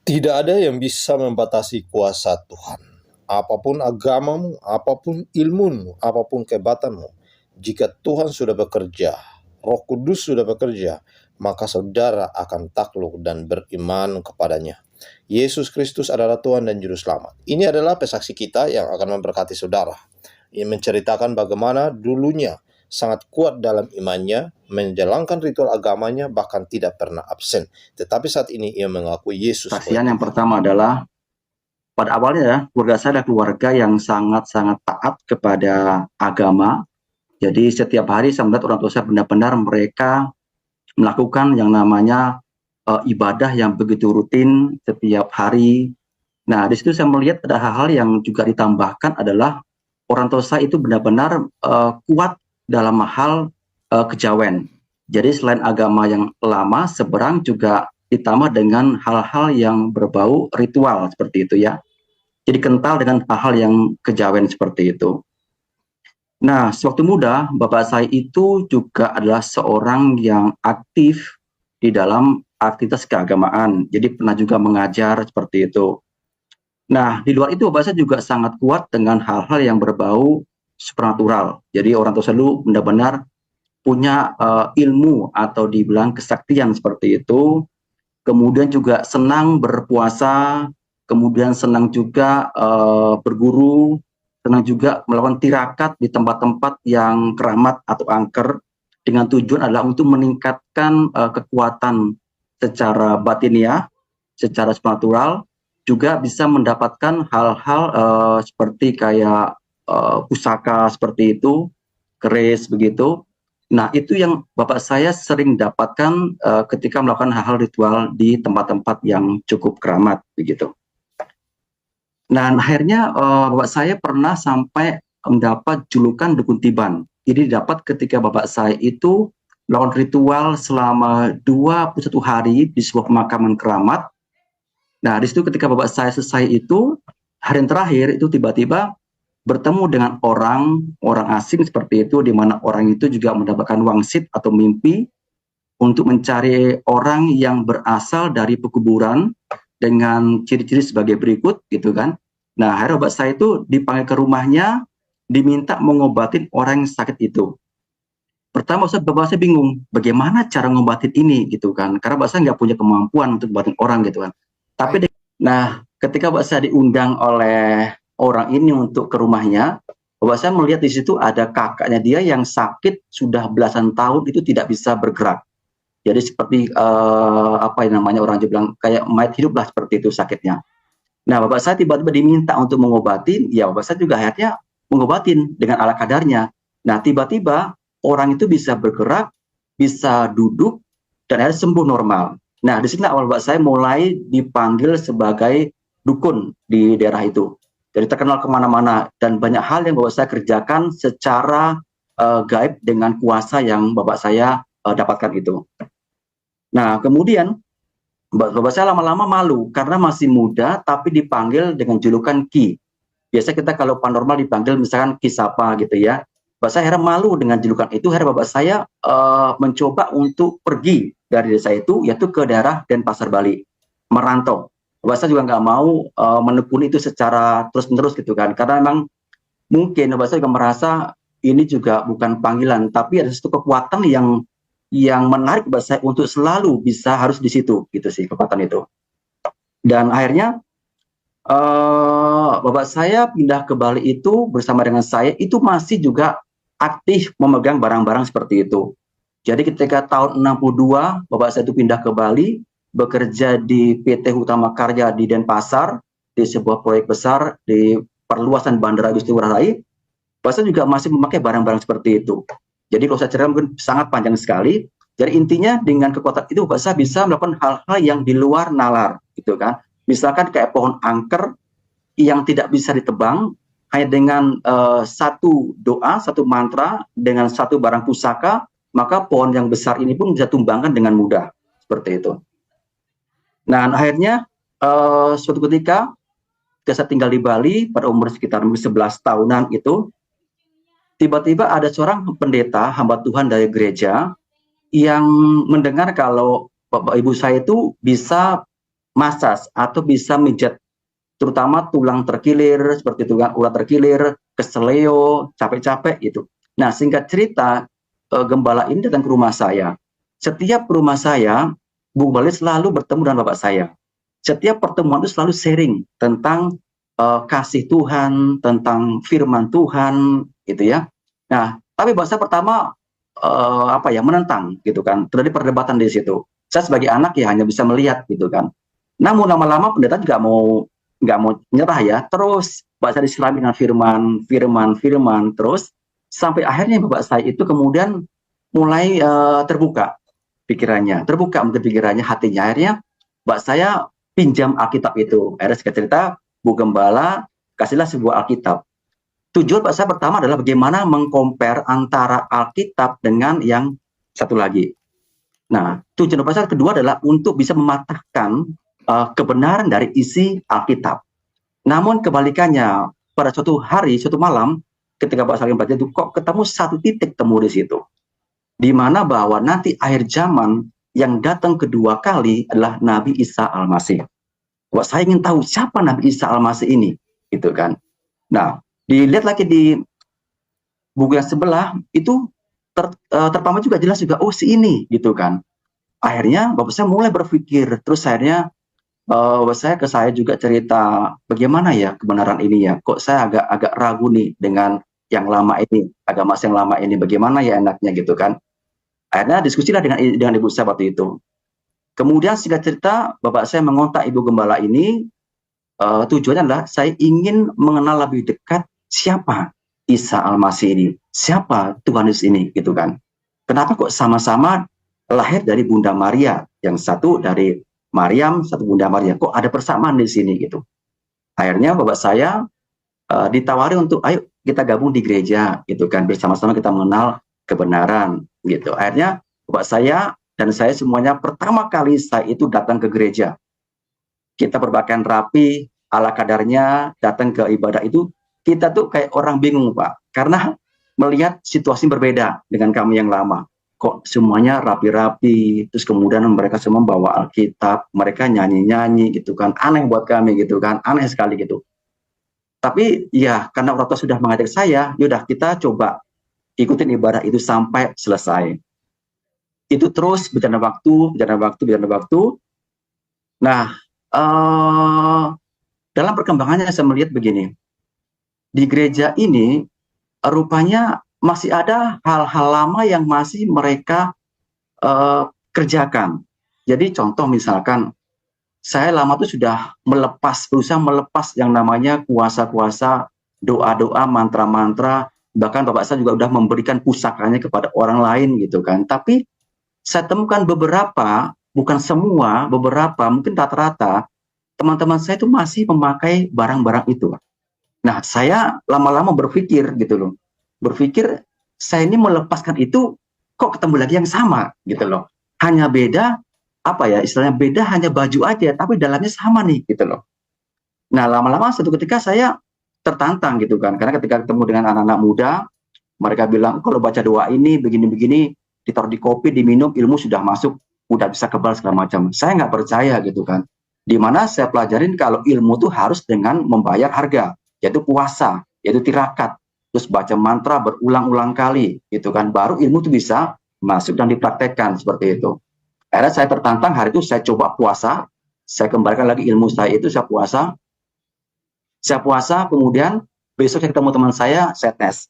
Tidak ada yang bisa membatasi kuasa Tuhan. Apapun agamamu, apapun ilmumu, apapun kehebatanmu, jika Tuhan sudah bekerja, Roh Kudus sudah bekerja, maka saudara akan takluk dan beriman kepadanya. Yesus Kristus adalah Tuhan dan Juru Selamat. Ini adalah pesaksi kita yang akan memberkati saudara. Ini menceritakan bagaimana dulunya sangat kuat dalam imannya, menjalankan ritual agamanya, bahkan tidak pernah absen. Tetapi saat ini ia mengakui Yesus. Saksian yang pertama adalah pada awalnya keluarga saya adalah keluarga yang sangat-sangat taat kepada agama. Jadi setiap hari saya melihat orang tua saya benar-benar mereka melakukan yang namanya ibadah yang begitu rutin setiap hari. Nah, di situ saya melihat ada hal-hal yang juga ditambahkan adalah orang tua saya itu benar-benar kuat dalam hal kejawen. Jadi selain agama yang lama, seberang juga ditambah dengan hal-hal yang berbau ritual seperti itu ya. Jadi kental dengan hal-hal yang kejawen seperti itu. Nah, sewaktu muda, bapak saya itu juga adalah seorang yang aktif di dalam aktivitas keagamaan. Jadi pernah juga mengajar seperti itu. Nah, di luar itu bapak saya juga sangat kuat dengan hal-hal yang berbau supernatural. Jadi orang tua saya dulu benar-benar punya ilmu atau dibilang kesaktian seperti itu. Kemudian juga senang berpuasa, kemudian senang juga berguru, senang juga melakukan tirakat di tempat-tempat yang keramat atau angker dengan tujuan adalah untuk meningkatkan kekuatan secara batiniah, secara spiritual, juga bisa mendapatkan hal-hal seperti kayak pusaka seperti itu, keris begitu. Nah, itu yang bapak saya sering dapatkan ketika melakukan hal-hal ritual di tempat-tempat yang cukup keramat begitu. Nah, akhirnya bapak saya pernah sampai mendapat julukan dukun tiban. Jadi dapat ketika bapak saya itu melakukan ritual selama 21 hari di sebuah pemakaman keramat. Nah, di situ ketika bapak saya selesai itu, hari yang terakhir itu tiba-tiba bertemu dengan orang asing seperti itu, di mana orang itu juga mendapatkan wangsit atau mimpi untuk mencari orang yang berasal dari pekuburan dengan ciri-ciri sebagai berikut gitu kan. Nah, akhirnya bapak saya itu dipanggil ke rumahnya, diminta mengobatin orang yang sakit itu. Pertama bapak saya bingung, bagaimana cara ngobatin ini gitu kan, karena bapak saya nggak punya kemampuan untuk ngobatin orang gitu kan. Tapi nah, ketika bapak saya diundang oleh orang ini untuk ke rumahnya, bapak saya melihat di situ ada kakaknya dia yang sakit sudah belasan tahun itu tidak bisa bergerak. Jadi seperti apa yang namanya orang Jawa bilang kayak mayat hidup lah seperti itu sakitnya. Nah, bapak saya tiba-tiba diminta untuk mengobatin, ya bapak saya juga akhirnya mengobatin dengan ala kadarnya. Nah, tiba-tiba orang itu bisa bergerak, bisa duduk, dan akhirnya sembuh normal. Nah, di sini awal bapak saya mulai dipanggil sebagai dukun di daerah itu. Jadi terkenal kemana-mana, dan banyak hal yang bapak saya kerjakan secara gaib dengan kuasa yang bapak saya dapatkan itu. Nah, kemudian bapak saya lama-lama malu karena masih muda tapi dipanggil dengan julukan Ki. Biasa kita kalau paranormal dipanggil misalkan Ki Sapa gitu ya. Bapak saya akhirnya malu dengan julukan itu. Akhirnya bapak saya mencoba untuk pergi dari desa itu, yaitu ke daerah Denpasar Bali, merantau. Bapak saya juga nggak mau menekuni itu secara terus-menerus gitu kan, karena memang mungkin bapak saya juga merasa ini juga bukan panggilan, tapi ada satu kekuatan yang menarik buat saya untuk selalu bisa harus di situ gitu sih kekuatan itu. Dan akhirnya bapak saya pindah ke Bali itu bersama dengan saya itu masih juga aktif memegang barang-barang seperti itu. Jadi ketika tahun 62 bapak saya itu pindah ke Bali, bekerja di PT Utama Karya di Denpasar di sebuah proyek besar di perluasan Bandara Igusti Ngurah Rai. Bapak saya juga masih memakai barang-barang seperti itu. Jadi kalau saya cerita mungkin sangat panjang sekali. Jadi intinya dengan kekuatan itu Bapak saya bisa melakukan hal-hal yang di luar nalar gitu kan. Misalkan kayak pohon angker yang tidak bisa ditebang hanya dengan satu doa, satu mantra dengan satu barang pusaka, maka pohon yang besar ini pun bisa tumbangkan dengan mudah seperti itu. Nah, akhirnya suatu ketika saya tinggal di Bali pada umur sekitar 11 tahunan itu, tiba-tiba ada seorang pendeta hamba Tuhan dari gereja yang mendengar kalau bapak ibu saya itu bisa masas atau bisa mijat terutama tulang terkilir seperti tulang urat terkilir, keseleo, capek-capek gitu. Nah, singkat cerita, gembala ini datang ke rumah saya. Setiap ke rumah saya, Bu Gembala selalu bertemu dengan bapak saya. Setiap pertemuan itu selalu sharing tentang kasih Tuhan, tentang firman Tuhan, gitu ya. Nah, tapi bahasa pertama menentang, gitu kan. Terjadi perdebatan di situ. Saya sebagai anak ya hanya bisa melihat, gitu kan. Namun lama-lama pendeta juga nggak mau nyerah ya, terus bapak saya diserang dengan firman, terus sampai akhirnya bapak saya itu kemudian mulai terbuka pikirannya, hatinya. Akhirnya bapak saya pinjam Alkitab itu. Akhirnya saya cerita, Bu Gembala kasihlah sebuah Alkitab. Tujuan bapak saya pertama adalah bagaimana mengcompare antara Alkitab dengan yang satu lagi. Nah, tujuan bapak saya kedua adalah untuk bisa mematahkan kebenaran dari isi Alkitab. Namun kebalikannya, pada suatu hari, suatu malam, ketika Pak Salim baca itu, kok ketemu satu titik temu di situ. Di mana bahwa nanti akhir zaman yang datang kedua kali adalah Nabi Isa Al-Masih. Wah, saya ingin tahu siapa Nabi Isa Al-Masih ini, gitu kan. Nah, dilihat lagi di buku yang sebelah, itu terpampang juga jelas juga, oh si ini, gitu kan. Akhirnya Bapak saya mulai berpikir, terus akhirnya saya juga cerita bagaimana ya kebenaran ini ya, kok saya agak ragu nih dengan yang lama ini, agama yang lama ini, bagaimana ya enaknya gitu kan. Akhirnya diskusilah dengan ibu saya waktu itu. Kemudian singkat cerita, bapak saya mengontak ibu gembala ini, tujuannya adalah saya ingin mengenal lebih dekat siapa Isa Al-Masih ini, siapa Tuhan Yesus ini gitu kan. Kenapa kok sama-sama lahir dari Bunda Maria, yang satu dari Maryam, satu Bunda Maria, kok ada persamaan di sini gitu. Akhirnya bapak saya ditawari untuk ayo kita gabung di gereja gitu kan, bersama-sama kita mengenal kebenaran gitu. Akhirnya bapak saya dan saya semuanya pertama kali saya itu datang ke gereja. Kita berpakaian rapi, ala kadarnya, datang ke ibadah itu, kita tuh kayak orang bingung Pak, karena melihat situasi berbeda dengan kami yang lama. Kok semuanya rapi-rapi, terus kemudian mereka semua bawa Alkitab, mereka nyanyi-nyanyi gitu kan, aneh buat kami gitu kan, aneh sekali gitu. Tapi ya karena orang tua sudah mengajak saya, yaudah kita coba ikutin ibadah itu sampai selesai. Itu terus berjalan waktu. Nah, dalam perkembangannya saya melihat begini, di gereja ini rupanya masih ada hal-hal lama yang masih mereka kerjakan. Jadi contoh misalkan, saya lama itu sudah berusaha melepas yang namanya kuasa-kuasa, doa-doa, mantra-mantra, bahkan bapak saya juga sudah memberikan pusakanya kepada orang lain gitu kan. Tapi saya temukan beberapa, bukan semua, beberapa, mungkin rata-rata, teman-teman saya itu masih memakai barang-barang itu. Nah, saya lama-lama berpikir gitu loh. Berpikir saya ini melepaskan itu kok ketemu lagi yang sama gitu loh. Hanya beda istilahnya beda hanya baju aja tapi dalamnya sama nih gitu loh. Nah, lama-lama suatu ketika saya tertantang gitu kan, karena ketika ketemu dengan anak-anak muda, mereka bilang kalau baca doa ini begini-begini, ditaruh di kopi, diminum, ilmu sudah masuk, udah bisa kebal segala macam. Saya nggak percaya gitu kan. Dimana saya pelajarin kalau ilmu itu harus dengan membayar harga, yaitu puasa, yaitu tirakat, terus baca mantra berulang-ulang kali, gitu kan, baru ilmu itu bisa masuk dan dipraktekkan seperti itu. Akhirnya saya tertantang, hari itu saya coba puasa, saya kembalikan lagi ilmu saya itu, saya puasa, kemudian besok saya ketemu teman saya tes.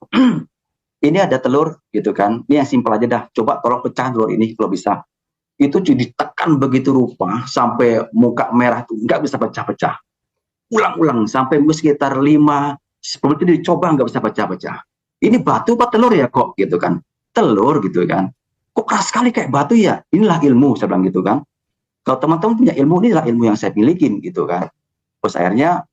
Ini ada telur, gitu kan, ini yang simpel aja dah, coba tolong pecah telur ini kalau bisa. Itu ditekan begitu rupa, sampai muka merah itu nggak bisa pecah-pecah. Ulang-ulang, sampai sekitar 5-10 itu dicoba nggak bisa pecah-pecah. Ini batu apa telur ya kok gitu kan? Telur gitu kan. Kok keras sekali kayak batu ya? Inilah ilmu, saya bilang gitu kan. Kalau teman-teman punya ilmu, inilah ilmu yang saya milikin gitu kan. Terus akhirnya,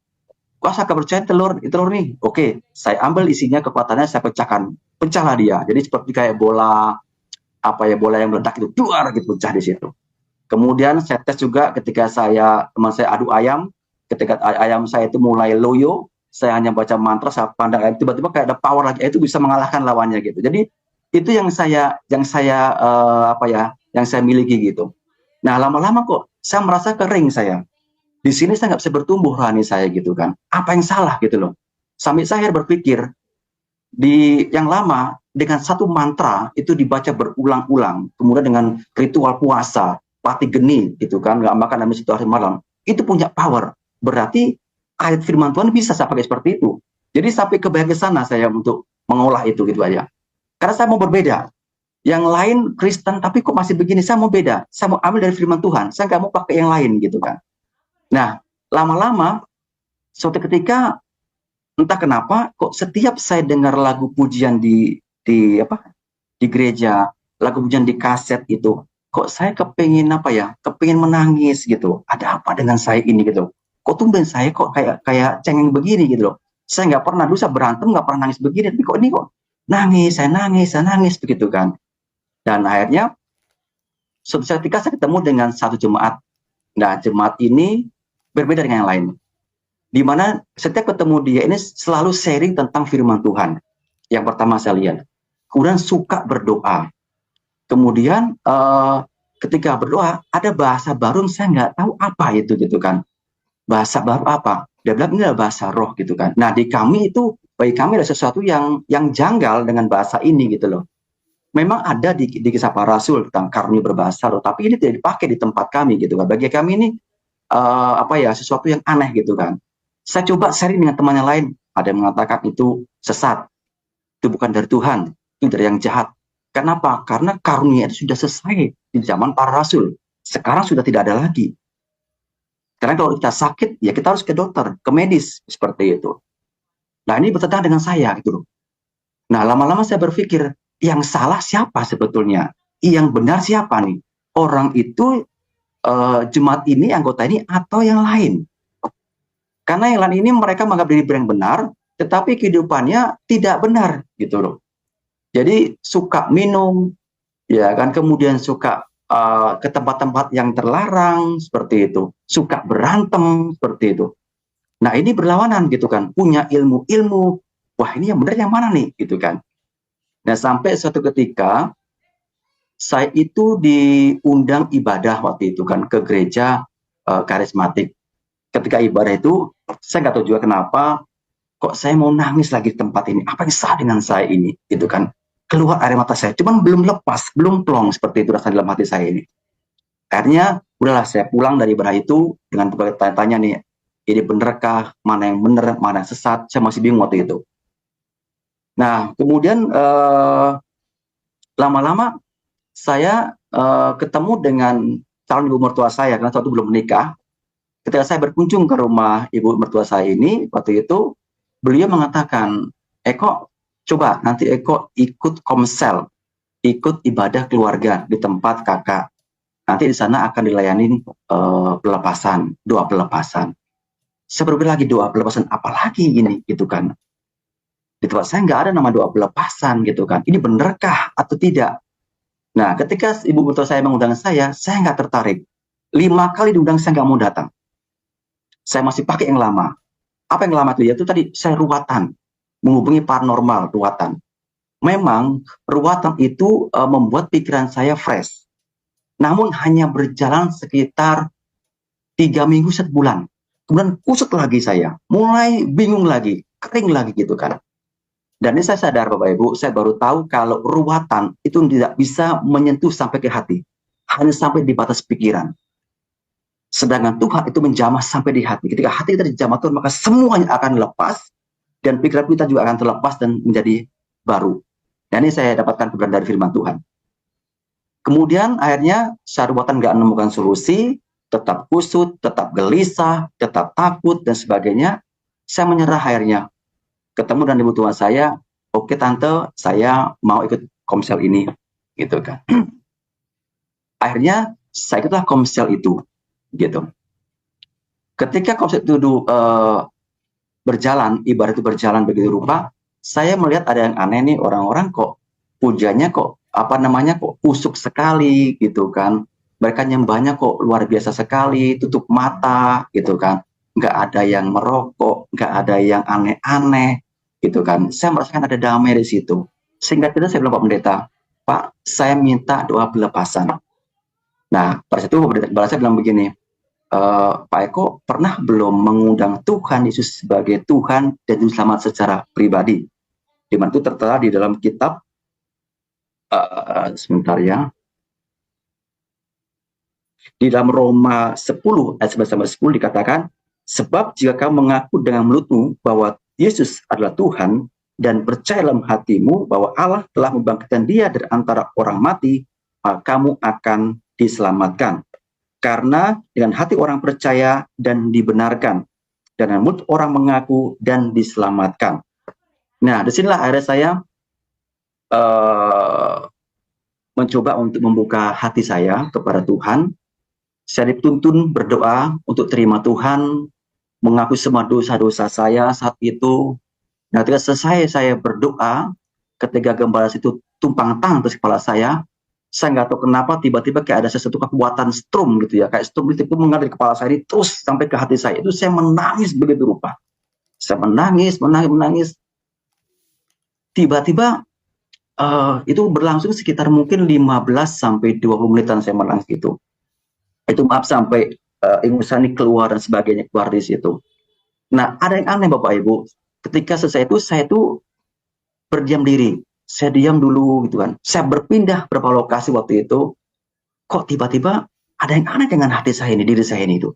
wah saya percaya telur nih. Oke, saya ambil isinya, kekuatannya saya pecahkan. Pecahlah dia. Jadi seperti kayak bola yang meledak itu, duar gitu, pecah di situ. Kemudian saya tes juga ketika teman saya adu ayam, ketika ayam saya itu mulai loyo, saya hanya baca mantra, saya pandang ayam, tiba-tiba kayak ada power lagi, itu bisa mengalahkan lawannya gitu. Jadi itu yang saya miliki gitu. Nah, lama-lama kok saya merasa kering saya. Di sini saya nggak bisa bertumbuh rohani saya gitu kan. Apa yang salah gitu loh. Sampai saya berpikir, di yang lama dengan satu mantra itu dibaca berulang-ulang, kemudian dengan ritual puasa, pati geni gitu kan, nggak makan dalam situasi malam, itu punya power. Berarti ayat firman Tuhan bisa saya pakai seperti itu. Jadi sampai kebayang ke sana saya untuk mengolah itu gitu aja. Karena saya mau berbeda. Yang lain Kristen tapi kok masih begini, saya mau beda. Saya mau ambil dari firman Tuhan, saya nggak mau pakai yang lain gitu kan. Nah, lama-lama suatu ketika entah kenapa kok setiap saya dengar lagu pujian di gereja, lagu pujian di kaset itu, kok saya kepingin menangis gitu. Ada apa dengan saya ini gitu? Kok tumben saya kok kayak cengeng begini gitu loh. Saya nggak pernah dulu saya berantem, nggak pernah nangis begini, tapi kok ini kok saya nangis begitu kan. Dan akhirnya suatu ketika saya ketemu dengan satu jemaat. Nah, jemaat ini berbeda dengan yang lain. Di mana setiap ketemu dia ini selalu sharing tentang firman Tuhan. Yang pertama saya lihat. Kemudian suka berdoa. Kemudian ketika berdoa ada bahasa baru saya nggak tahu apa itu gitu kan. Bahasa baru apa? Dia bilang ini adalah bahasa roh gitu kan. Nah di kami itu, bagi kami ada sesuatu yang janggal dengan bahasa ini gitu loh. Memang ada di kisah para rasul tentang karunia berbahasa roh, tapi ini tidak dipakai di tempat kami gitu kan. Bagi kami ini sesuatu yang aneh gitu kan. Saya coba sharing dengan teman yang lain, ada yang mengatakan itu sesat, itu bukan dari Tuhan, itu dari yang jahat. Kenapa? Karena karunia itu sudah selesai di zaman para rasul. Sekarang sudah tidak ada lagi. Karena kalau kita sakit, ya kita harus ke dokter, ke medis, seperti itu. Nah ini bertentangan dengan saya gitu loh. Nah lama-lama saya berpikir, yang salah siapa sebetulnya? Yang benar siapa nih? Orang itu, jemaat ini, anggota ini, atau yang lain? Karena yang lain ini mereka menganggap diri yang benar, tetapi kehidupannya tidak benar gitu loh. Jadi suka minum, ya kan, kemudian suka ke tempat-tempat yang terlarang seperti itu, suka berantem seperti itu. Nah ini berlawanan gitu kan, punya ilmu-ilmu, wah ini yang benar yang mana nih gitu kan. Nah sampai suatu ketika saya itu diundang ibadah waktu itu kan ke gereja karismatik. Ketika ibadah itu, saya nggak tahu juga kenapa, kok saya mau nangis lagi di tempat ini. Apa yang salah dengan saya ini? Gitu kan. Keluar air mata saya. Cuman belum lepas, belum plong seperti itu rasa dalam hati saya ini. Akhirnya, udahlah saya pulang dari ibadah itu dengan bertanya-tanya nih, ini benerkah? Mana yang bener, mana yang sesat? Saya masih bingung waktu itu. Nah, kemudian lama-lama saya ketemu dengan calon ibu mertua saya, karena waktu itu belum menikah. Ketika saya berkunjung ke rumah ibu mertua saya ini, waktu itu beliau mengatakan, Eko, coba nanti Eko ikut komsel, ikut ibadah keluarga di tempat kakak. Nanti di sana akan dilayani pelepasan, doa pelepasan. Saya berpikir lagi, doa pelepasan apa lagi ini, gitu kan. Di tempat saya nggak ada nama doa pelepasan, gitu kan. Ini benerkah atau tidak? Nah, ketika ibu mertua saya mengundang saya nggak tertarik. 5 kali diundang, saya nggak mau datang. Saya masih pakai yang lama. Apa yang lama itu? Yaitu tadi saya ruwatan, menghubungi paranormal, ruwatan. Memang ruwatan itu membuat pikiran saya fresh. Namun hanya berjalan sekitar 3 minggu, 1 bulan. Kemudian kusut lagi saya, mulai bingung lagi, kering lagi gitu kan. Dan ini saya sadar Bapak Ibu, saya baru tahu kalau ruwatan itu tidak bisa menyentuh sampai ke hati. Hanya sampai di batas pikiran. Sedangkan Tuhan itu menjamah sampai di hati. Ketika hati kita dijamah Tuhan, maka semuanya akan lepas. Dan pikiran kita juga akan terlepas dan menjadi baru. Dan ini saya dapatkan kebenaran dari firman Tuhan. Kemudian akhirnya saya ruwatan nggak menemukan solusi. Tetap kusut, tetap gelisah, tetap takut, dan sebagainya. Saya menyerah akhirnya. Ketemu dengan ibu tua saya, oke tante, saya mau ikut komsel ini. Gitu kan. Akhirnya saya ikutlah komsel itu. Gitu. Ketika konsep itu berjalan, ibadah itu berjalan begitu rupa, saya melihat ada yang aneh nih, orang-orang kok pujanya kok kok usuk sekali gitu kan. Mereka nyembahnya kok luar biasa sekali, tutup mata gitu kan. Nggak ada yang merokok, nggak ada yang aneh-aneh gitu kan. Saya merasakan ada damai di situ. Sehingga kita saya bilang Pak Pendeta, Pak, saya minta doa pelepasan. Nah, pada saat itu Pak Pendeta saya bilang begini, Pak Eko pernah belum mengundang Tuhan Yesus sebagai Tuhan dan Juru Selamat secara pribadi? Di mana itu tertera di dalam kitab, sebentar ya, di dalam Roma 10 ayat 11-10 dikatakan, sebab jika kamu mengaku dengan mulutmu bahwa Yesus adalah Tuhan dan percaya dalam hatimu bahwa Allah telah membangkitkan dia dari antara orang mati, maka kamu akan diselamatkan. Karena dengan hati orang percaya dan dibenarkan, dan dengan mulut orang mengaku dan diselamatkan. Nah, disinilah akhirnya saya mencoba untuk membuka hati saya kepada Tuhan. Saya dituntun berdoa untuk terima Tuhan, mengaku semua dosa-dosa saya saat itu. Nah, ketika selesai saya berdoa, ketika gembala itu tumpang tangan atas kepala saya nggak tahu kenapa tiba-tiba kayak ada sesuatu kekuatan strum gitu ya, kayak strum itu mengalir kepala saya ini terus sampai ke hati saya. Itu saya menangis begitu rupa. Saya menangis. Tiba-tiba itu berlangsung sekitar mungkin 15-20 menitan saya menangis gitu. Itu maaf sampai ingusan ini keluar dan sebagainya keluar di situ. Nah, ada yang aneh Bapak Ibu. Ketika selesai itu, saya itu berdiam diri. Saya diam dulu gitu kan. Saya berpindah beberapa lokasi waktu itu. Kok tiba-tiba ada yang aneh dengan hati saya ini, diri saya ini itu.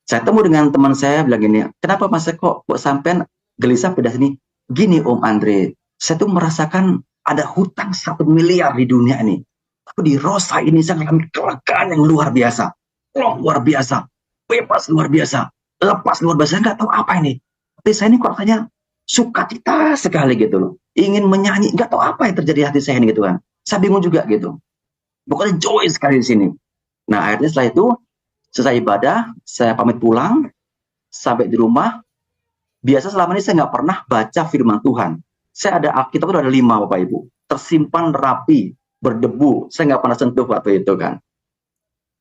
Saya temu dengan teman saya bilang gini, kenapa Mas kok sampean gelisah pindah sini? Gini Om Andre, saya tuh merasakan ada hutang 1 miliar di dunia ini. Tapi di Rosa ini saya mengalami kelegaan yang luar biasa. Luar biasa. Bebas luar biasa. Lepas luar biasa. Saya nggak tahu apa ini. Tapi saya ini kok rasanya sukacita sekali gitu loh. Ingin menyanyi. Nggak tahu apa yang terjadi di hati saya ini gitu kan. Saya bingung juga gitu. Pokoknya joy sekali di sini. Nah akhirnya setelah itu, selesai ibadah, saya pamit pulang. Sampai di rumah, biasa selama ini saya nggak pernah baca firman Tuhan. Saya ada Alkitab itu ada 5 Bapak Ibu. Tersimpan rapi, berdebu. Saya nggak pernah sentuh waktu itu kan.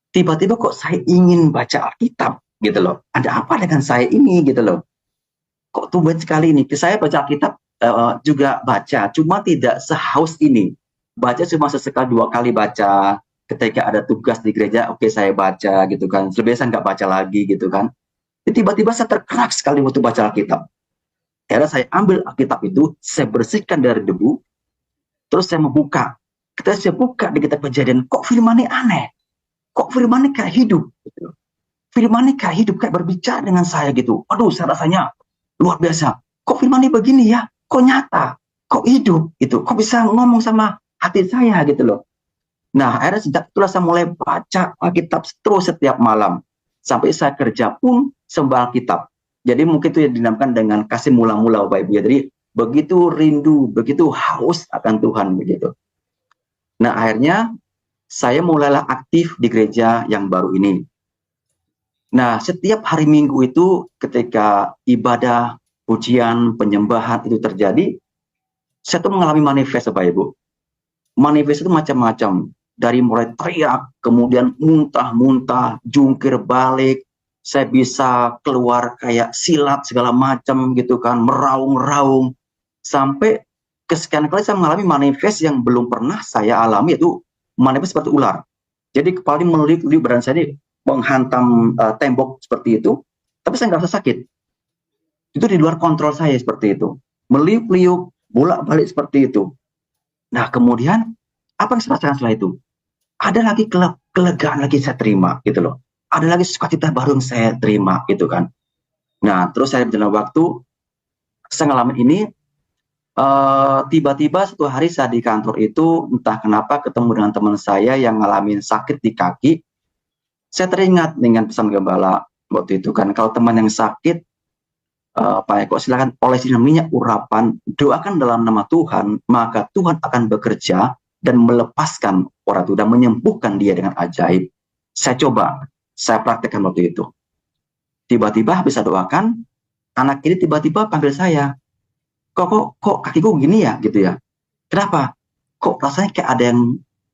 Tiba-tiba kok saya ingin baca Alkitab gitu loh. Ada apa dengan saya ini gitu loh. Kok tumben sekali ini. Saya baca Alkitab juga baca. Cuma tidak sehaus ini. Baca cuma sesekali 2 kali baca. Ketika ada tugas di gereja, oke saya baca gitu kan. Selebihnya saya nggak baca lagi gitu kan. Tiba-tiba saya tergerak sekali waktu baca Alkitab. Akhirnya saya ambil Alkitab itu, saya bersihkan dari debu, terus saya membuka. Ketika saya buka di kitab Kejadian, kok firman-nya aneh? Kok firman-nya kayak hidup? Firman-nya kayak hidup, kayak berbicara dengan saya gitu. Aduh, saya rasanya luar biasa. Kok firman-nya begini ya? Kok nyata? Kok hidup? Gitu. Kok bisa ngomong sama hati saya gitu loh. Nah, akhirnya sejak itulah saya mulai baca Alkitab terus setiap malam. Sampai saya kerja pun sembah Alkitab. Jadi mungkin itu yang dinamakan dengan kasih mula-mula Bapak Ibu. Jadi begitu rindu, begitu haus akan Tuhan begitu. Nah akhirnya saya mulailah aktif di gereja yang baru ini. Nah setiap hari Minggu itu ketika ibadah, pujian, penyembahan itu terjadi, saya tuh mengalami manifest Bapak Ibu. Manifest itu macam-macam. Dari mulai teriak, kemudian muntah-muntah, jungkir balik, saya bisa keluar kayak silat segala macam gitu kan, meraung-raung. Sampai kesekian kali saya mengalami manifest yang belum pernah saya alami, yaitu manifest seperti ular. Jadi kepala ini meliuk-liuk, badan saya ini menghantam tembok seperti itu, tapi saya nggak rasa sakit. Itu di luar kontrol saya seperti itu. Meliuk-liuk, bolak-balik seperti itu. Nah kemudian, apa yang saya rasakan setelah itu? Ada lagi kelegaan lagi saya terima gitu loh. Ada lagi sukacita baru yang saya terima gitu kan. Nah terus saya berjalan waktu, saya ngalamin ini, tiba-tiba suatu hari saya di kantor itu, entah kenapa ketemu dengan teman saya yang ngalamin sakit di kaki. Saya teringat dengan pesan gembala waktu itu kan, kalau teman yang sakit, Pak Eko silakan olesi minyak urapan, doakan dalam nama Tuhan, maka Tuhan akan bekerja dan melepaskan orang itu dan menyembuhkan dia dengan ajaib. Saya coba, saya praktekkan waktu itu. Tiba-tiba habis saya doakan, anak ini tiba-tiba panggil saya. Kok kakiku gini ya gitu ya. Kenapa? Kok rasanya kayak ada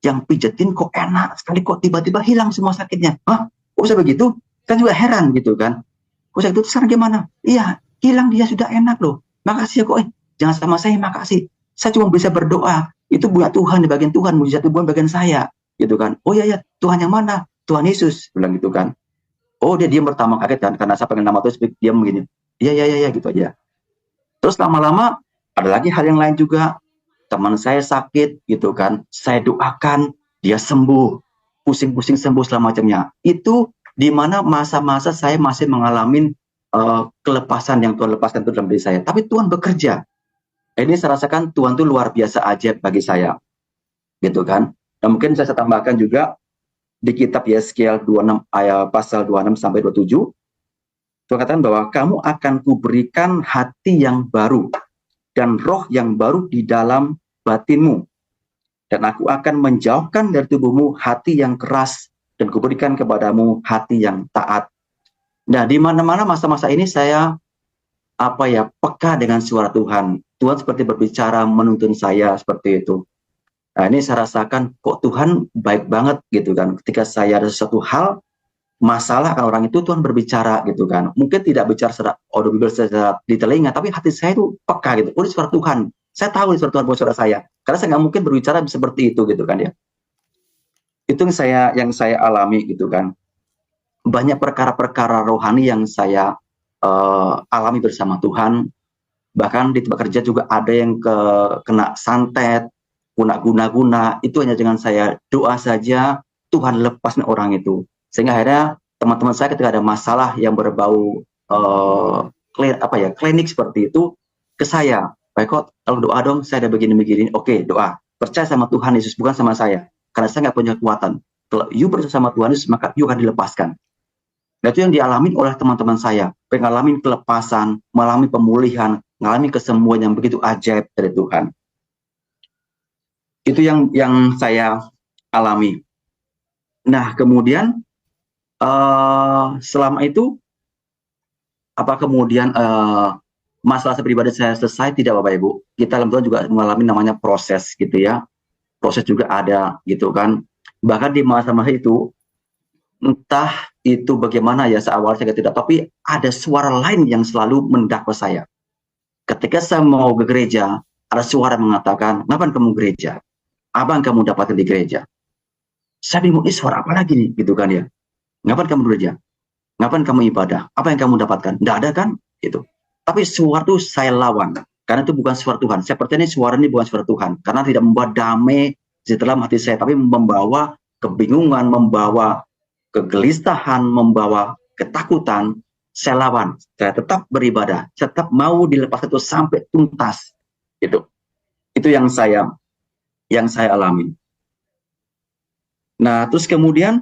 yang pijetin kok enak sekali, kok tiba-tiba hilang semua sakitnya. Hah? Kok bisa begitu? Kan juga heran gitu kan. Kok sakit itu sekarang gimana? Iya, hilang dia sudah enak loh. Makasih ya kok, jangan sama saya, makasih. Saya cuma bisa berdoa. Itu punya Tuhan di bagian Tuhan, mujizat Tuhan bagian saya, gitu kan. Oh iya ya, Tuhan yang mana? Tuhan Yesus, bilang gitu kan. Oh, dia diam pertama, kaget kan, karena saya pengen nama, terus diam begini. Iya, iya, iya, gitu aja. Terus lama-lama ada lagi hal yang lain juga. Teman saya sakit gitu kan, saya doakan dia sembuh, pusing-pusing sembuh segala macamnya. Itu di mana masa-masa saya masih mengalami kelepasan yang Tuhan lepaskan itu dalam diri saya. Tapi Tuhan bekerja. Ini saya rasakan Tuhan itu luar biasa ajaib bagi saya, gitu kan. Dan mungkin saya tambahkan juga di kitab Yeskiel 26 ayat pasal 26 sampai 27, Tuhan katakan bahwa kamu akan kuberikan hati yang baru dan roh yang baru di dalam batinmu. Dan aku akan menjauhkan dari tubuhmu hati yang keras dan kuberikan kepadamu hati yang taat. Nah, di mana-mana masa-masa ini saya peka dengan suara Tuhan. Tuhan seperti berbicara menuntun saya seperti itu. Nah, ini saya rasakan kok Tuhan baik banget gitu kan. Ketika saya ada sesuatu hal masalah kan orang itu, Tuhan berbicara gitu kan. Mungkin tidak bicara secara audible secara di telinga, tapi hati saya itu peka gitu. Oh, ini suara Tuhan. Saya tahu ini suara Tuhan buat suara saya. Karena saya nggak mungkin berbicara seperti itu gitu kan ya. Itu yang saya alami gitu kan. Banyak perkara-perkara rohani yang saya alami bersama Tuhan. Bahkan di tempat kerja juga ada yang kena santet, kena guna-guna. Itu hanya dengan saya doa saja, Tuhan lepaskan orang itu. Sehingga akhirnya teman-teman saya ketika ada masalah yang berbau klinik seperti itu, ke saya, Pak Eko, kalau doa dong, saya ada begini-begini. Oke, doa. Percaya sama Tuhan Yesus, bukan sama saya. Karena saya nggak punya kekuatan. Kalau you percaya sama Tuhan Yesus, maka you akan dilepaskan. Nah, itu yang dialami oleh teman-teman saya. Mengalami kelepasan, mengalami pemulihan, mengalami kesembuhan yang begitu ajaib dari Tuhan. Itu yang saya alami. Nah, kemudian selama itu, apa kemudian masalah pribadi saya selesai? Tidak, Bapak Ibu. Kita dalam Tuhan juga mengalami namanya proses gitu ya. Proses juga ada gitu kan. Bahkan di masa-masa itu, entah itu bagaimana ya, seawal saya tidak, tapi ada suara lain yang selalu mendakwa saya. Ketika saya mau ke gereja, ada suara mengatakan, ngapain kamu gereja? Apa yang kamu dapatkan di gereja? Saya bingung, ini suara apa lagi nih? Gitu kan ya. Ngapain kamu gereja? Ngapain kamu ibadah? Apa yang kamu dapatkan? Tidak ada kan? Gitu. Tapi suara itu saya lawan. Karena itu bukan suara Tuhan. Saya percaya ini suara ini bukan suara Tuhan. Karena tidak membawa damai di dalam hati saya. Tapi membawa kebingungan, membawa kegelisahan, membawa ketakutan. Saya lawan. Saya tetap beribadah. Saya tetap mau dilepaskan itu sampai tuntas. Gitu. Itu yang saya alami. Nah, terus kemudian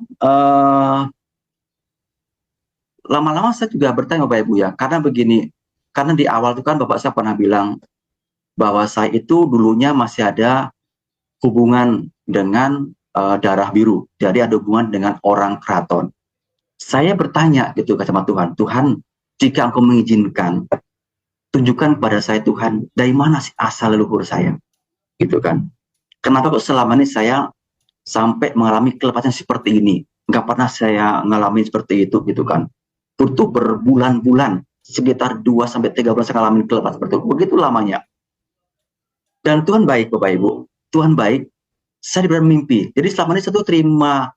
lama-lama saya juga bertanya Bapak Ibu ya, karena begini, karena di awal itu kan Bapak saya pernah bilang bahwa saya itu dulunya masih ada hubungan dengan darah biru, jadi ada hubungan dengan orang keraton. Saya bertanya gitu ke sama Tuhan, Tuhan, jika Engkau mengizinkan, tunjukkan kepada saya Tuhan, dari mana sih asal leluhur saya, gitu kan? Kenapa kok selama ini saya sampai mengalami kelepasan seperti ini? Nggak pernah saya ngalamin seperti itu, gitu kan? Butuh berbulan-bulan, sekitar 2-3 bulan saya ngalamin kelepasan seperti itu. Begitu lamanya. Dan Tuhan baik, Bapak Ibu. Tuhan baik. Saya diberi mimpi. Jadi selama ini saya tuh terima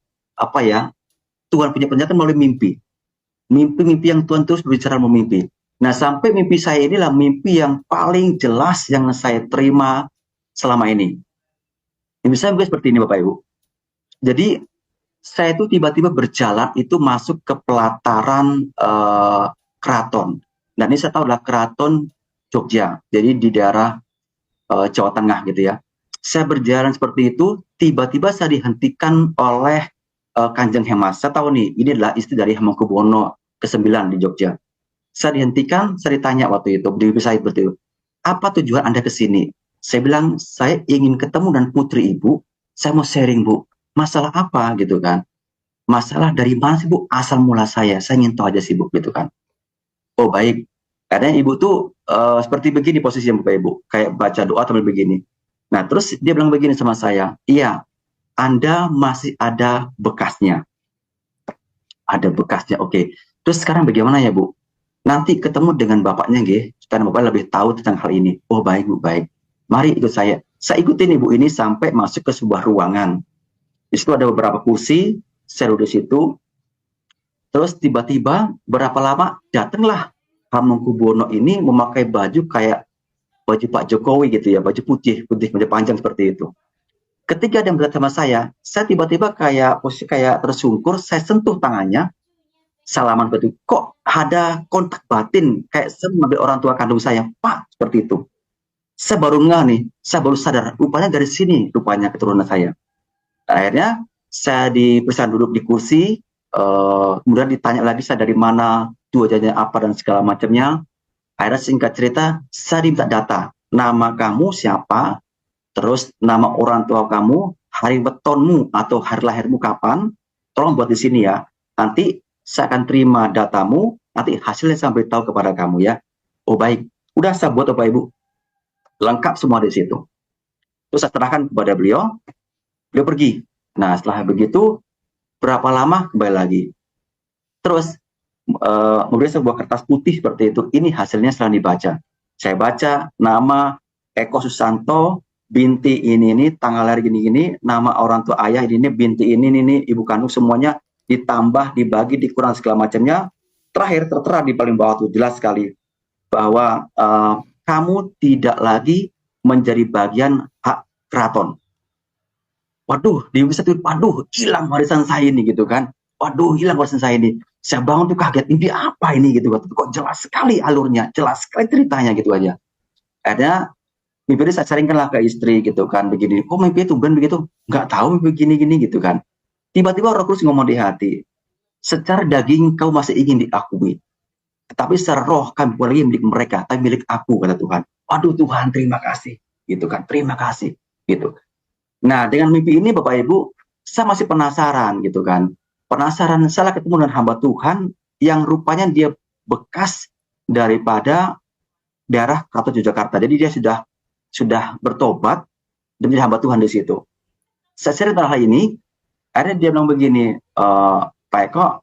Tuhan punya penjelasan melalui mimpi. Mimpi-mimpi yang Tuhan terus berbicara memimpi. Nah, sampai mimpi saya inilah mimpi yang paling jelas yang saya terima selama ini. Mimpi saya seperti ini, Bapak Ibu. Jadi saya itu tiba-tiba berjalan itu masuk ke pelataran keraton. Dan ini saya tahu adalah keraton Jogja. Jadi di daerah Jawa Tengah gitu ya. Saya berjalan seperti itu, tiba-tiba saya dihentikan oleh Kanjeng Hemas. Saya tahu nih, ini adalah istri dari Hamengkubuwono ke-9 di Jogja. Saya dihentikan, saya ditanya waktu itu, di saya seperti itu, apa tujuan Anda ke sini? Saya bilang, saya ingin ketemu dan putri Ibu, saya mau sharing Bu. Masalah apa gitu kan? Masalah dari mana sih Bu? Asal mula saya ingin tahu aja sih Bu gitu kan. Oh baik, karena Ibu tuh seperti begini posisinya Bapak Ibu, kayak baca doa atau begini. Nah terus dia bilang begini sama saya, iya, Anda masih ada bekasnya. Ada bekasnya, oke. Terus sekarang bagaimana ya Bu? Nanti ketemu dengan bapaknya nggih, supaya Bapak lebih tahu tentang hal ini. Oh baik Bu, baik. Mari ikut saya. Saya ikutin Ibu ini sampai masuk ke sebuah ruangan. Di situ ada beberapa kursi, saya duduk di situ. Terus tiba-tiba berapa lama datanglah Hamengkubuwono ini memakai baju kayak baju Pak Jokowi gitu ya, baju putih, baju panjang seperti itu. Ketika dia melihat sama saya tiba-tiba kayak posisi kayak tersungkur, saya sentuh tangannya, salaman betul. Kok ada kontak batin kayak saya mengambil orang tua kandung saya, Pak, seperti itu. Saya baru ngeh nih, saya baru sadar, rupanya dari sini rupanya keturunan saya. Akhirnya saya diperiksa duduk di kursi, kemudian ditanya lagi saya dari mana, tujuannya apa dan segala macamnya. Akhirnya singkat cerita, saya diminta data, nama kamu siapa, terus nama orang tua kamu, hari betonmu atau hari lahirmu kapan, tolong buat di sini ya. Nanti saya akan terima datamu, nanti hasilnya saya beritahu kepada kamu ya. Oh baik, udah saya buat Bapak Ibu, lengkap semua di situ. Terus saya serahkan kepada beliau pergi. Nah setelah begitu, berapa lama kembali lagi. Terus memberi sebuah kertas putih seperti itu. Ini hasilnya setelah dibaca. Saya baca nama Eko Susanto, binti ini, tanggal lahir gini, nama orang tua ayah ini, binti ini, ibu kandung semuanya ditambah, dibagi, dikurang segala macamnya. Terakhir tertera di paling bawah itu jelas sekali bahwa kamu tidak lagi menjadi bagian hak keraton. Waduh, di bisa tuh, waduh, hilang warisan saya ini gitu kan. Waduh, hilang warisan saya ini. Saya bangun tuh kaget, mimpi apa ini gitu. Kok jelas sekali alurnya, jelas sekali ceritanya gitu aja. Akhirnya mimpi ini saya sharingkanlah ke istri gitu kan, begini. Kok mimpi itu kan begitu? Nggak tahu mimpi gini-gini gitu kan. Tiba-tiba Roh Kudus ngomong di hati, secara daging kau masih ingin diakui, tetapi secara roh kami bukan lagi milik mereka, tapi milik aku, kata Tuhan. Waduh Tuhan, terima kasih, gitu kan, terima kasih, gitu. Nah, dengan mimpi ini Bapak Ibu, saya masih penasaran gitu kan. Penasaran, saya ketemu dengan hamba Tuhan yang rupanya dia bekas daripada daerah Keraton Yogyakarta. Jadi dia sudah bertobat dan menjadi hamba Tuhan di situ. Saya cerita hal ini, akhirnya dia bilang begini, Pak Eko,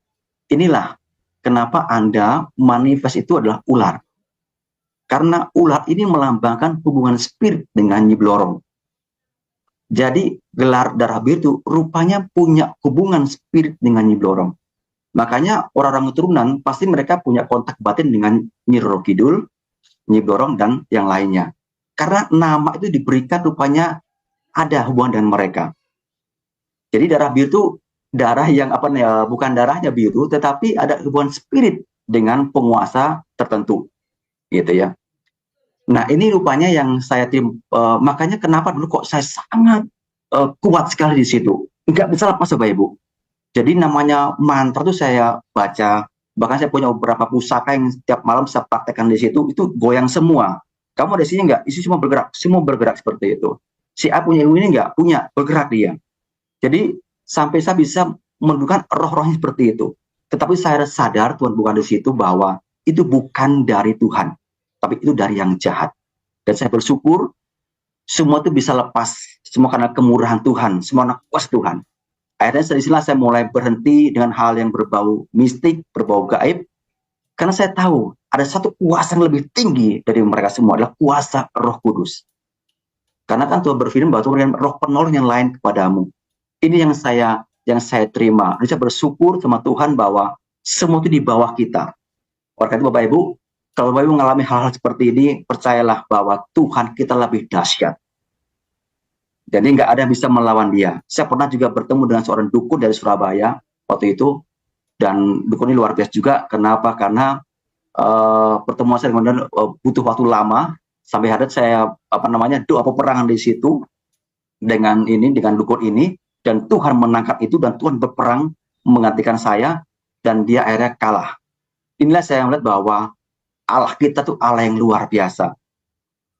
inilah kenapa Anda manifest itu adalah ular. Karena ular ini melambangkan hubungan spirit dengan Nyi Blorong. Jadi gelar darah biru itu rupanya punya hubungan spirit dengan Nyi Blorong. Makanya orang-orang keturunan pasti mereka punya kontak batin dengan Nyi Roro Kidul, Nyi Blorong dan yang lainnya. Karena nama itu diberikan rupanya ada hubungan dengan mereka. Jadi darah biru itu darah yang bukan darahnya biru, tetapi ada hubungan spirit dengan penguasa tertentu, gitu ya. Nah ini rupanya yang saya makanya kenapa dulu kok saya sangat kuat sekali di situ, nggak bisa lepas Bapak Ibu. Jadi namanya mantra itu saya baca, bahkan saya punya beberapa pusaka yang setiap malam saya praktekkan di situ, itu goyang semua. Kamu ada sini nggak? Isi semua bergerak seperti itu. Si A punya ilmu ini nggak? Punya, bergerak dia. Jadi sampai saya bisa menunjukkan roh-rohnya seperti itu. Tetapi saya sadar Tuhan bukan di situ bahwa itu bukan dari Tuhan, tapi itu dari yang jahat. Dan saya bersyukur semua itu bisa lepas, semua karena kemurahan Tuhan, semua anak kuasa Tuhan. Akhirnya dari sinilah saya mulai berhenti dengan hal yang berbau mistik, berbau gaib, karena saya tahu ada satu kuasa yang lebih tinggi dari mereka semua, adalah kuasa Roh Kudus. Karena kan Tuhan berfirman bahwa Tuhan roh penolong yang lain kepadamu. Ini yang saya terima. Dan saya bersyukur sama Tuhan bahwa semua itu di bawah kita. Oleh karena itu Bapak Ibu, kalau Bapak Ibu mengalami hal-hal seperti ini, percayalah bahwa Tuhan kita lebih dahsyat. Jadi nggak ada yang bisa melawan dia. Saya pernah juga bertemu dengan seorang dukun dari Surabaya waktu itu, dan dukun ini luar biasa juga. Kenapa? Karena pertemuan saya dengan butuh waktu lama, sampai ada saya doa peperangan di situ dengan dukun ini, dan Tuhan menangkap itu, dan Tuhan berperang menggantikan saya, dan dia akhirnya kalah. Inilah saya melihat bahwa Allah kita tuh Allah yang luar biasa.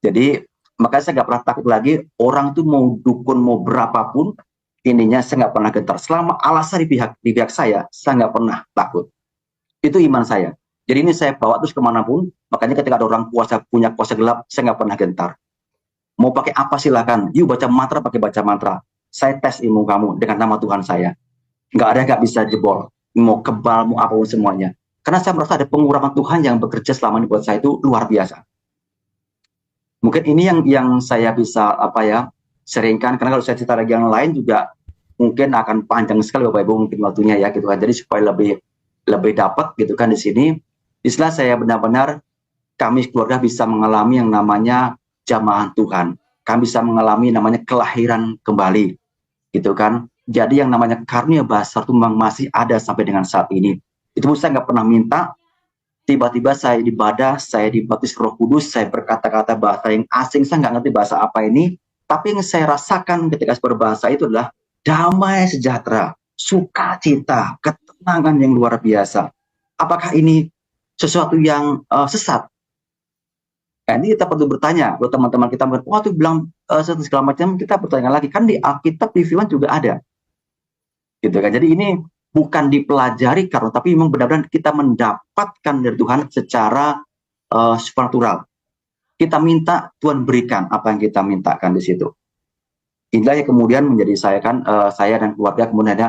Jadi makanya saya nggak pernah takut lagi. Orang tuh mau dukun mau berapapun, ininya saya nggak pernah gentar. Selama Allah saya di pihak saya nggak pernah takut. Itu iman saya. Jadi ini saya bawa terus kemanapun. Makanya ketika ada orang punya kuasa gelap, saya nggak pernah gentar. Mau pakai apa silakan. Yuk baca mantra, pakai baca mantra. Saya tes ilmu kamu dengan nama Tuhan saya. Nggak ada nggak bisa jebol. Mau kebal, mau apapun semuanya. Karena saya merasa ada pengurapan Tuhan yang bekerja selama ini buat saya itu luar biasa. Mungkin ini yang saya bisa seringkan, karena kalau saya cerita lagi yang lain juga mungkin akan panjang sekali Bapak Ibu mungkin waktunya ya gitu kan. Jadi supaya lebih lebih dapat gitu kan di sini. Istilah saya benar-benar kami keluarga bisa mengalami yang namanya jamaah Tuhan. Kami bisa mengalami namanya kelahiran kembali gitu kan. Jadi yang namanya karunia besar itu memang masih ada sampai dengan saat ini. Itu pun saya nggak pernah minta, tiba-tiba saya ibadah, saya dibaptis Roh Kudus, saya berkata-kata bahasa yang asing, saya nggak ngerti bahasa apa ini, tapi yang saya rasakan ketika saya berbahasa itu adalah damai sejahtera, sukacita, ketenangan yang luar biasa. Apakah ini sesuatu yang sesat? Nah, ini kita perlu bertanya buat teman-teman kita, wah itu bilang segala macam, kita bertanya lagi, kan di Alkitab, di Firman juga ada. Gitu kan. Jadi ini bukan dipelajari karena, tapi memang benar-benar kita mendapatkan dari Tuhan secara supernatural. Kita minta, Tuhan berikan apa yang kita mintakan di situ. Inilah yang kemudian menjadi saya dan keluarga kemudian ada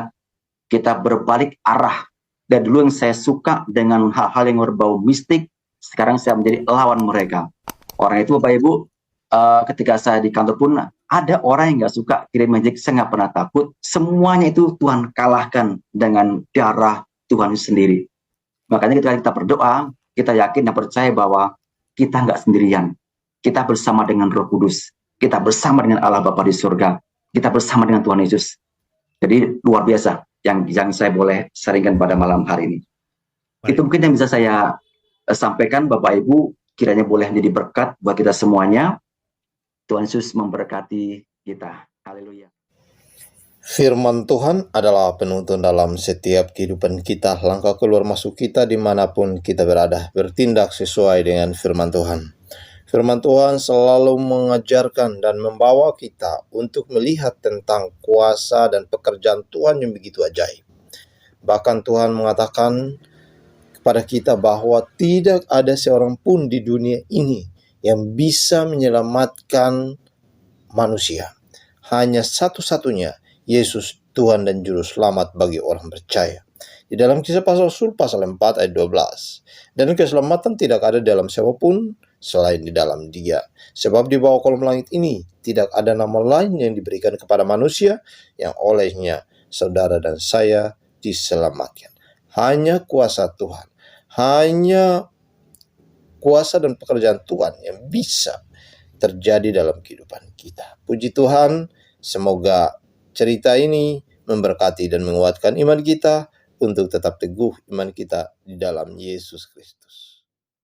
kita berbalik arah. Dan dulu yang saya suka dengan hal-hal yang berbau mistik, sekarang saya menjadi lawan mereka. Orang itu Bapak Ibu, ketika saya di kantor pun ada orang yang nggak suka kirim magic, saya nggak pernah takut. Semuanya itu Tuhan kalahkan dengan darah Tuhan sendiri. Makanya ketika kita berdoa, kita yakin dan percaya bahwa kita nggak sendirian. Kita bersama dengan Roh Kudus. Kita bersama dengan Allah Bapa di surga. Kita bersama dengan Tuhan Yesus. Jadi luar biasa yang saya boleh sharingkan pada malam hari ini. Baik. Itu mungkin yang bisa saya sampaikan, Bapak Ibu, kiranya boleh menjadi berkat buat kita semuanya. Tuhan Yesus memberkati kita. Haleluya. Firman Tuhan adalah penuntun dalam setiap kehidupan kita, langkah keluar masuk kita dimanapun kita berada, bertindak sesuai dengan firman Tuhan. Firman Tuhan selalu mengajarkan dan membawa kita untuk melihat tentang kuasa dan pekerjaan Tuhan yang begitu ajaib. Bahkan Tuhan mengatakan kepada kita bahwa tidak ada seorang pun di dunia ini yang bisa menyelamatkan manusia. Hanya satu-satunya, Yesus Tuhan dan Juru Selamat bagi orang percaya. Di dalam Kisah Para Rasul pasal 4 ayat 12. Dan keselamatan tidak ada dalam siapapun selain di dalam Dia. Sebab di bawah kolom langit ini tidak ada nama lain yang diberikan kepada manusia yang olehnya saudara dan saya diselamatkan. Hanya kuasa Tuhan, hanya kuasa dan pekerjaan Tuhan yang bisa terjadi dalam kehidupan kita. Puji Tuhan, semoga cerita ini memberkati dan menguatkan iman kita untuk tetap teguh iman kita di dalam Yesus Kristus.